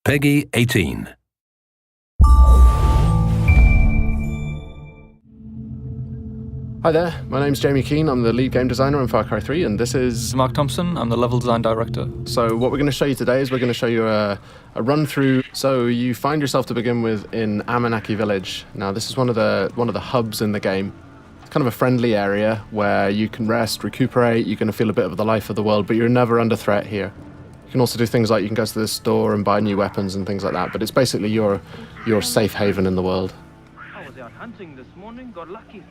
Peggy 18. Hi there, my name's Jamie Keane, I'm the lead game designer on Far Cry 3, and this is Mark Thompson, I'm the level design director. So what we're going to show you today is we're going to show you a run through. So you find yourself to begin with in Amanaki Village. Now this is one of the hubs in the game. It's kind of a friendly area where you can rest, recuperate, you're going to feel a bit of the life of the world, but you're never under threat here. You can also do things like you can go to the store and buy new weapons and things like that, but it's basically your safe haven in the world. I was out hunting this morning, got lucky.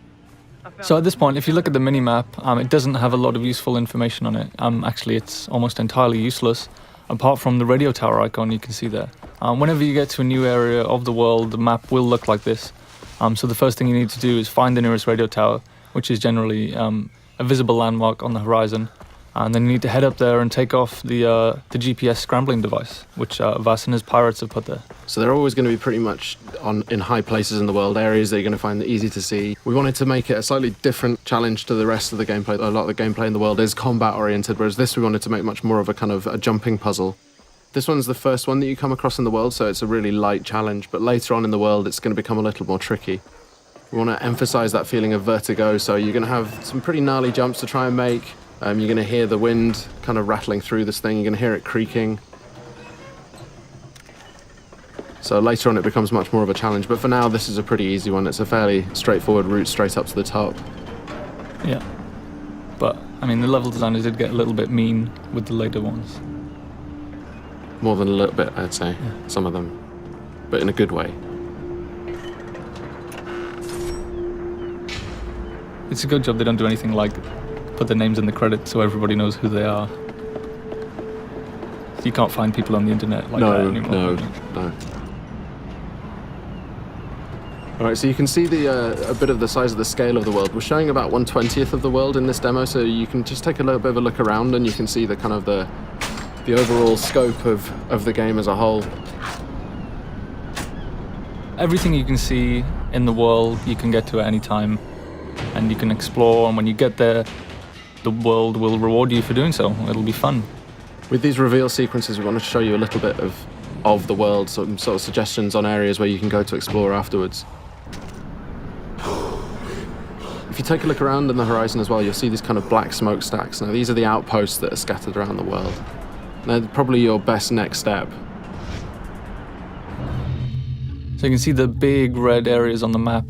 So at this point, if you look at the mini-map, it doesn't have a lot of useful information on it. Actually, it's almost entirely useless, apart from the radio tower icon you can see there. Whenever you get to a new area of the world, the map will look like this. So the first thing you need to do is find the nearest radio tower, which is generally a visible landmark on the horizon. And then you need to head up there and take off the GPS scrambling device, which Vass and his pirates have put there. So they're always going to be pretty much in high places in the world, areas that you're going to find easy to see. We wanted to make it a slightly different challenge to the rest of the gameplay. A lot of the gameplay in the world is combat oriented, whereas this we wanted to make much more of a kind of a jumping puzzle. This one's the first one that you come across in the world, so it's a really light challenge, but later on in the world it's going to become a little more tricky. We want to emphasize that feeling of vertigo, so you're going to have some pretty gnarly jumps to try and make. You're going to hear the wind kind of rattling through this thing. You're going to hear it creaking. So later on it becomes much more of a challenge. But for now, this is a pretty easy one. It's a fairly straightforward route straight up to the top. Yeah. But, I mean, the level designers did get a little bit mean with the later ones. More than a little bit, I'd say. Yeah. Some of them. But in a good way. It's a good job they don't do anything like put their names in the credits so everybody knows who they are. You can't find people on the internet like that anymore. No. Alright, so you can see a bit of the size of the scale of the world. We're showing about 1/20th of the world in this demo, so you can just take a little bit of a look around and you can see the kind of the overall scope of the game as a whole. Everything you can see in the world you can get to at any time, and you can explore, and when you get there the world will reward you for doing so. It'll be fun. With these reveal sequences, we want to show you a little bit of the world, some sort of suggestions on areas where you can go to explore afterwards. If you take a look around in the horizon as well, you'll see these kind of black smokestacks. Now, these are the outposts that are scattered around the world. They're probably your best next step. So you can see the big red areas on the map.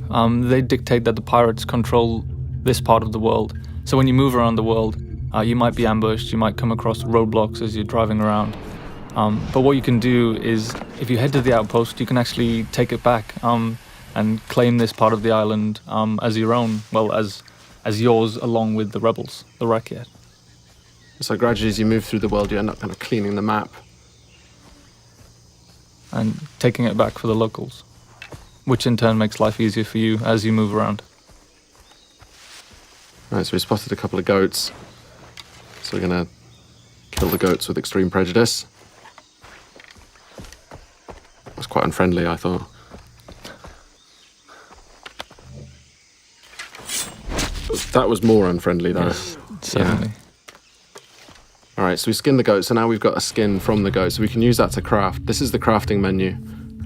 They dictate that the pirates control this part of the world. So when you move around the world, you might be ambushed, you might come across roadblocks as you're driving around. But what you can do is, if you head to the outpost, you can actually take it back and claim this part of the island as your own, well, as yours along with the rebels, the Rakyat. So gradually as you move through the world, you end up kind of cleaning the map. And taking it back for the locals, which in turn makes life easier for you as you move around. Right, so we spotted a couple of goats. So we're going to kill the goats with extreme prejudice. That was quite unfriendly, I thought. That was more unfriendly, though. Yes, certainly. Yeah. All right, so we skinned the goat, so now we've got a skin from the goat, so we can use that to craft. This is the crafting menu,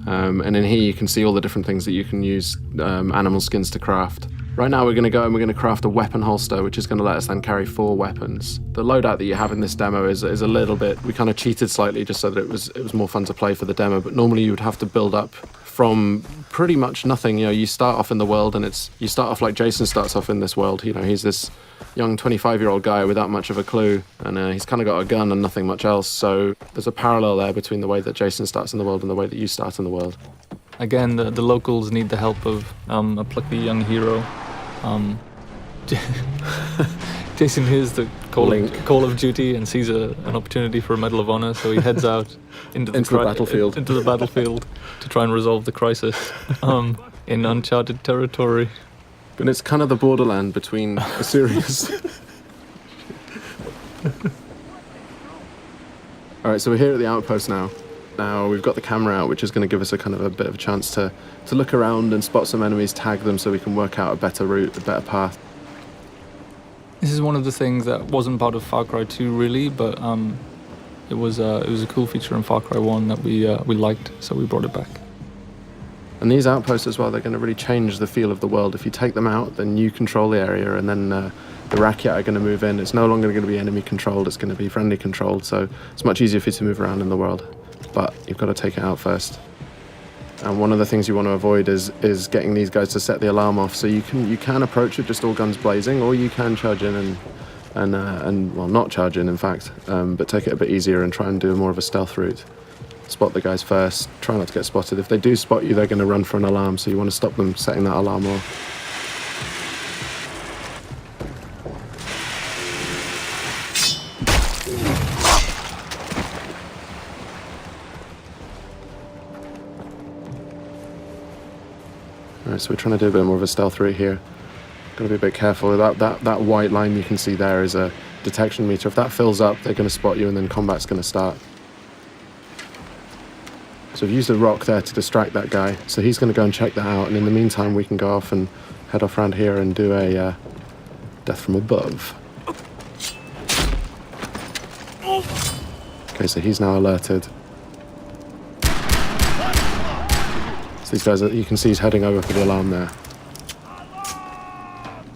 and in here you can see all the different things that you can use animal skins to craft. Right now we're going to go and we're going to craft a weapon holster, which is going to let us then carry 4 weapons. The loadout that you have in this demo is a little bit, we kind of cheated slightly just so that it was more fun to play for the demo, but normally you would have to build up from pretty much nothing. You know, you start off in the world and you start off like Jason starts off in this world. You know, he's this young 25-year-old guy without much of a clue, and he's kind of got a gun and nothing much else, so there's a parallel there between the way that Jason starts in the world and the way that you start in the world. Again, the locals need the help of a plucky young hero. Jason hears the call of duty and sees an opportunity for a Medal of Honor, so he heads out into the battlefield to try and resolve the crisis in uncharted territory. But it's kind of the borderland between a serious... All right, so we're here at the outpost now. Now we've got the camera out, which is going to give us a kind of a bit of a chance to look around and spot some enemies, tag them so we can work out a better route, a better path. This is one of the things that wasn't part of Far Cry 2 really, but It was a cool feature in Far Cry 1 that we liked, so we brought it back. And these outposts as well, they're going to really change the feel of the world. If you take them out, then you control the area, and then the Rakyat are going to move in. It's no longer going to be enemy controlled, it's going to be friendly controlled, so it's much easier for you to move around in the world. But you've got to take it out first. And one of the things you want to avoid is getting these guys to set the alarm off. So you can approach it just all guns blazing, or you can charge in and well, not charge in fact, but take it a bit easier and try and do more of a stealth route. Spot the guys first, try not to get spotted. If they do spot you, they're going to run for an alarm, so you want to stop them setting that alarm off. Alright, so we're trying to do a bit more of a stealth route here. Got to be a bit careful. That white line you can see there is a detection meter. If that fills up, they're going to spot you and then combat's going to start. So we've used a rock there to distract that guy. So he's going to go and check that out. And in the meantime, we can go off and head off around here and do a death from above. Okay, so he's now alerted. So these guys, you can see he's heading over for the alarm there.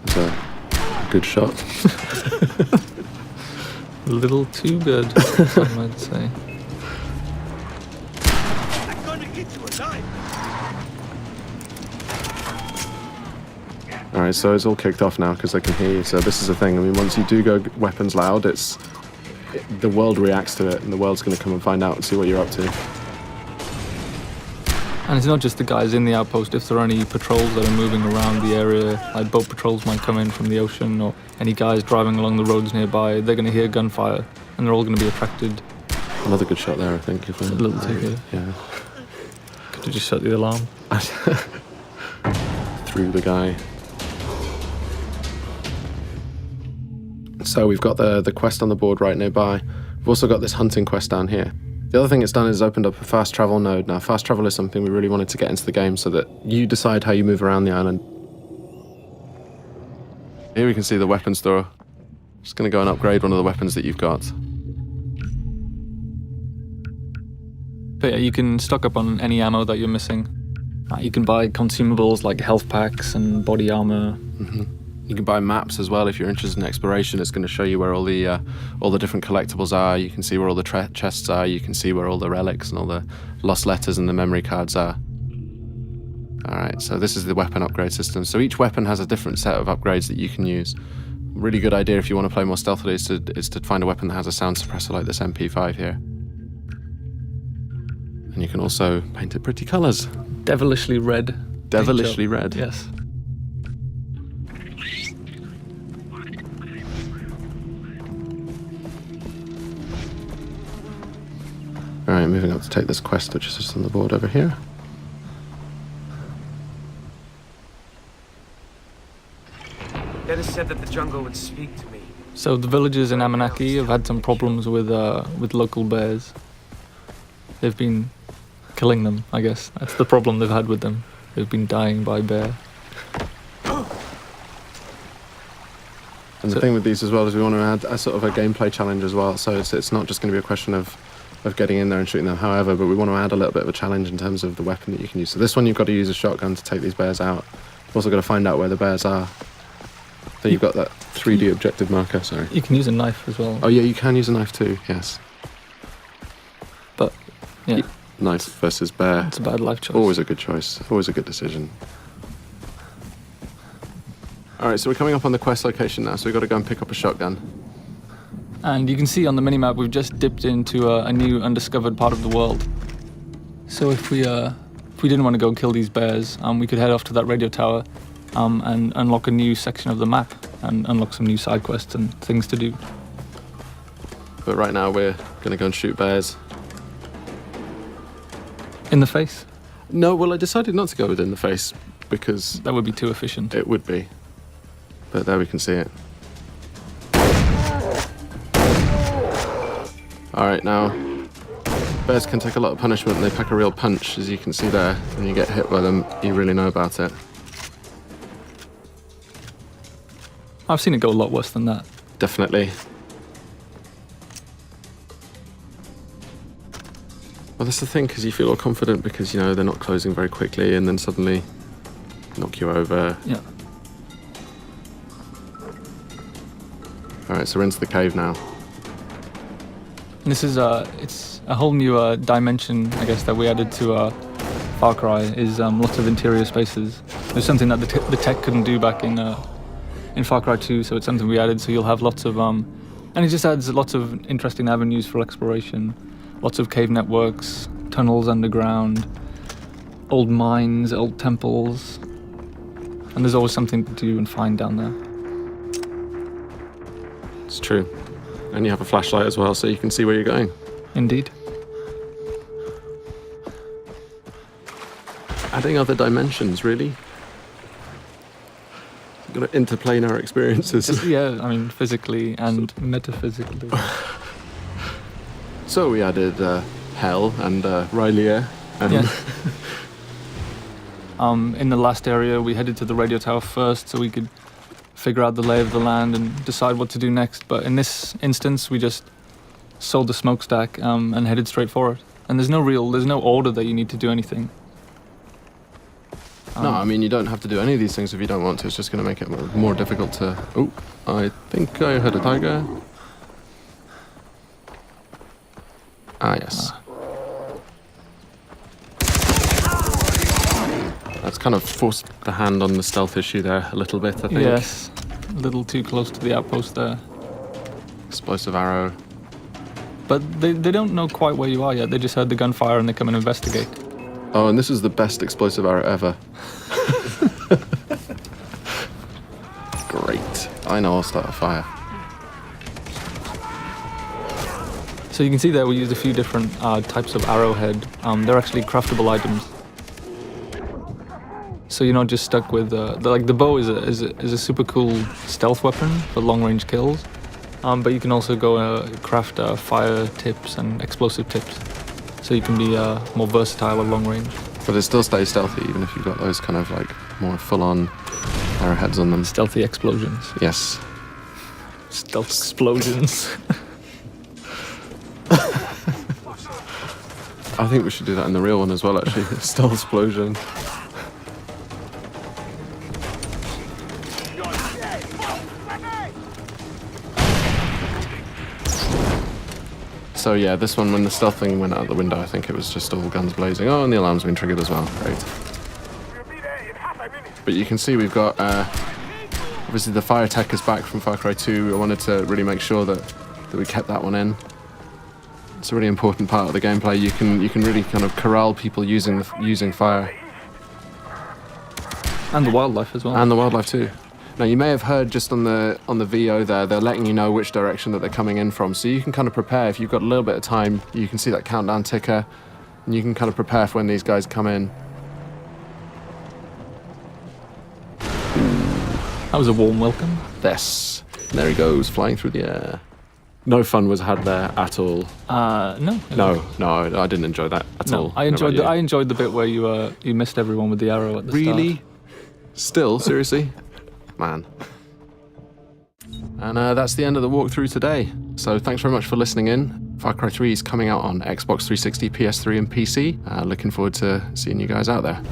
That's a good shot. A little too good, some might say. Alright, so it's all kicked off now because they can hear you. So this is the thing. I mean, once you do go weapons loud, the world reacts to it, and the world's going to come and find out and see what you're up to. And it's not just the guys in the outpost. If there are any patrols that are moving around the area, like boat patrols might come in from the ocean, or any guys driving along the roads nearby, they're going to hear gunfire, and they're all going to be attracted. Another good shot there, I think. If a little too good. Yeah. Could you just set the alarm? Through the guy. So we've got the quest on the board right nearby. We've also got this hunting quest down here. The other thing it's done is opened up a fast travel node. Now, fast travel is something we really wanted to get into the game so that you decide how you move around the island. Here we can see the weapon store. Just going to go and upgrade one of the weapons that you've got. But yeah, you can stock up on any ammo that you're missing. You can buy consumables like health packs and body armor. Mm-hmm. You can buy maps as well if you're interested in exploration. It's going to show you where all the different collectibles are. You can see where all the chests are. You can see where all the relics and all the lost letters and the memory cards are. All right, so this is the weapon upgrade system. So each weapon has a different set of upgrades that you can use. Really good idea if you want to play more stealthily is to find a weapon that has a sound suppressor like this MP5 here. And you can also paint it pretty colours. Devilishly red. Devilishly red. Yes. Alright, moving up to take this quest, which is just on the board over here. Dennis said that the jungle would speak to me. So the villagers in Amanaki have had some problems with local bears. They've been killing them, I guess. That's the problem they've had with them. They've been dying by bear. And the thing with these as well is we want to add a sort of a gameplay challenge as well. So it's not just going to be a question of getting in there and shooting them, however, but we want to add a little bit of a challenge in terms of the weapon that you can use. So this one, you've got to use a shotgun to take these bears out. You've also got to find out where the bears are. So you've got that 3D objective marker, sorry. You can use a knife as well. Oh yeah, you can use a knife too, yes. But, yeah. Knife versus bear. It's a bad life choice. Always a good choice, always a good decision. Alright, so we're coming up on the quest location now, so we've got to go and pick up a shotgun. And you can see on the minimap we've just dipped into a new undiscovered part of the world. So if we didn't want to go kill these bears, we could head off to that radio tower and unlock a new section of the map and unlock some new side quests and things to do. But right now we're going to go and shoot bears. In the face? No, well I decided not to go within the face because... That would be too efficient. It would be. But there we can see it. Alright, now, bears can take a lot of punishment and they pack a real punch, as you can see there. When you get hit by them, you really know about it. I've seen it go a lot worse than that. Definitely. Well, that's the thing, because you feel all confident because, you know, they're not closing very quickly and then suddenly knock you over. Yeah. All right, so we're into the cave now. And this is it's a whole new dimension, I guess, that we added to Far Cry. Is lots of interior spaces. There's something that the tech couldn't do back in Far Cry 2, so it's something we added. So you'll have lots of and it just adds lots of interesting avenues for exploration. Lots of cave networks, tunnels underground, old mines, old temples, and there's always something to do and find down there. It's true. And you have a flashlight as well, so you can see where you're going. Indeed. Adding other dimensions, really. Got to interplanar experiences. Yeah, I mean, physically and metaphysically. So we added Hell and Rylea. And Yeah. In the last area, we headed to the radio tower first so we could figure out the lay of the land and decide what to do next. But in this instance, we just sold the smokestack and headed straight for it. And there's no order that you need to do anything. No, I mean, you don't have to do any of these things if you don't want to. It's just going to make it more difficult to... Oh, I think I heard a tiger. Ah, yes. That's kind of forced the hand on the stealth issue there a little bit, I think. Yes, a little too close to the outpost there. Explosive arrow. But they don't know quite where you are yet. They just heard the gunfire and they come and investigate. Oh, and this is the best explosive arrow ever. Great. I know I'll start a fire. So you can see there we used a few different types of arrowhead. They're actually craftable items. So you're not just stuck with the bow is a super cool stealth weapon for long range kills, but you can also go craft fire tips and explosive tips, so you can be more versatile at long range. But it still stays stealthy even if you've got those kind of like more full on arrowheads on them. Stealthy explosions. Yes. Stealth explosions. I think we should do that in the real one as well, actually. Stealth explosion. So yeah, this one, when the stealth thing went out the window, I think it was just all guns blazing. Oh, and the alarm's been triggered as well. Great. But you can see we've got, obviously the fire tech is back from Far Cry 2. I wanted to really make sure that we kept that one in. It's a really important part of the gameplay. You can really kind of corral people using fire. And the wildlife as well. And the wildlife too. Now you may have heard just on the VO there, they're letting you know which direction that they're coming in from. So you can kind of prepare. If you've got a little bit of time, you can see that countdown ticker, and you can kind of prepare for when these guys come in. That was a warm welcome. Yes. And there he goes, flying through the air. No fun was had there at all. No. No, I didn't enjoy that at all. I enjoyed the bit where you missed everyone with the arrow at the start. Really? Still? Seriously? Man. And that's the end of the walkthrough today. So thanks very much for listening in. Far Cry 3 is coming out on Xbox 360, PS3 and PC. Looking forward to seeing you guys out there.